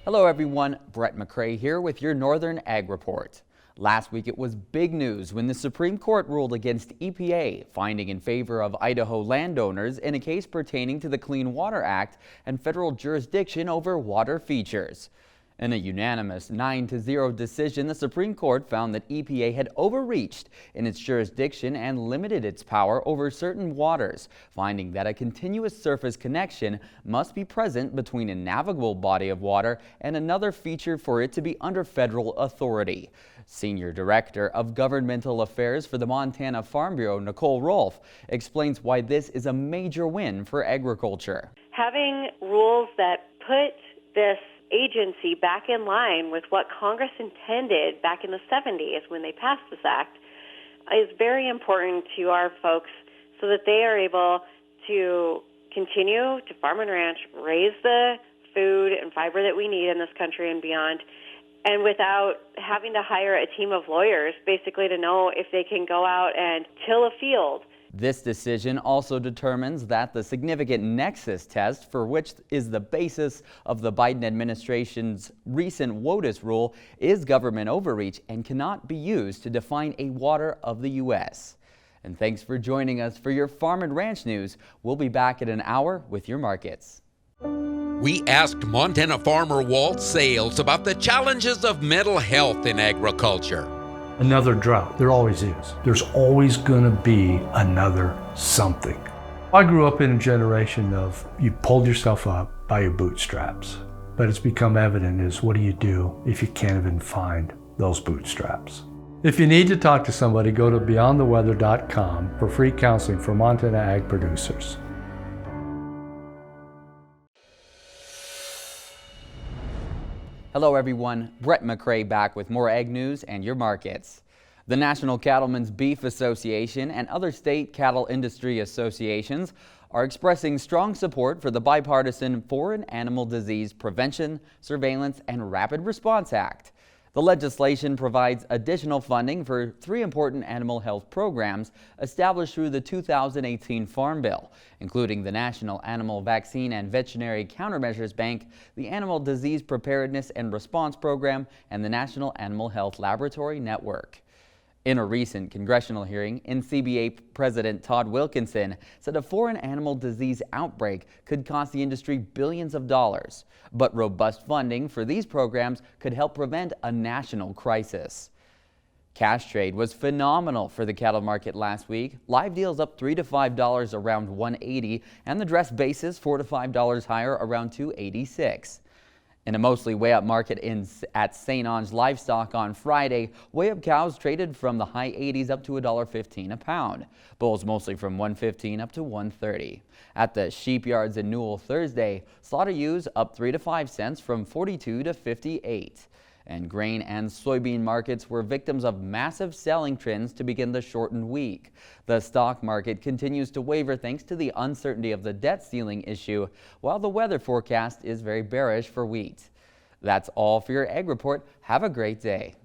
Hello everyone, Brett McCrae here with your Northern Ag Report. Last week it was big news when the Supreme Court ruled against EPA, finding in favor of Idaho landowners in a case pertaining to the Clean Water Act and federal jurisdiction over water features. In a unanimous 9-0 decision, the Supreme Court found that EPA had overreached in its jurisdiction and limited its power over certain waters, finding that a continuous surface connection must be present between a navigable body of water and another feature for it to be under federal authority. Senior Director of Governmental Affairs for the Montana Farm Bureau, Nicole Rolfe, explains why this is a major win for agriculture. Having rules that put this agency back in line with what Congress intended back in the 70s when they passed this act is very important to our folks so that they are able to continue to farm and ranch, raise the food and fiber that we need in this country and beyond, and without having to hire a team of lawyers basically to know if they can go out and till a field. This decision also determines that the significant nexus test, for which is the basis of the Biden administration's recent WOTUS rule, is government overreach and cannot be used to define a water of the U.S. And thanks for joining us for your Farm and Ranch News. We'll be back in an hour with your markets. We asked Montana farmer Walt Sales about the challenges of mental health in agriculture. Another drought. There always is. There's always going to be another something. I grew up in a generation of you pulled yourself up by your bootstraps. But it's become evident is what do you do if you can't even find those bootstraps? If you need to talk to somebody, go to beyondtheweather.com for free counseling for Montana ag producers. Hello everyone, Brett McCrae back with more ag news and your markets. The National Cattlemen's Beef Association and other state cattle industry associations are expressing strong support for the bipartisan Foreign Animal Disease Prevention, Surveillance, and Rapid Response Act. The legislation provides additional funding for 3 important animal health programs established through the 2018 Farm Bill, including the National Animal Vaccine and Veterinary Countermeasures Bank, the Animal Disease Preparedness and Response Program, and the National Animal Health Laboratory Network. In a recent congressional hearing, NCBA President Todd Wilkinson said a foreign animal disease outbreak could cost the industry billions of dollars, but robust funding for these programs could help prevent a national crisis. Cash trade was phenomenal for the cattle market last week. Live deals up $3 to $5 around $180, and the dress basis $4 to $5 higher around $286. In a mostly weigh-up market at St. Onge Livestock on Friday, weigh-up cows traded from the high 80s up to $1.15 a pound. Bulls mostly from $1.15 up to $1.30. At the sheep yards in Newell Thursday, slaughter ewes up 3 to 5 cents from 42 to 58. And grain and soybean markets were victims of massive selling trends to begin the shortened week. The stock market continues to waver thanks to the uncertainty of the debt ceiling issue, while the weather forecast is very bearish for wheat. That's all for your Ag Report. Have a great day.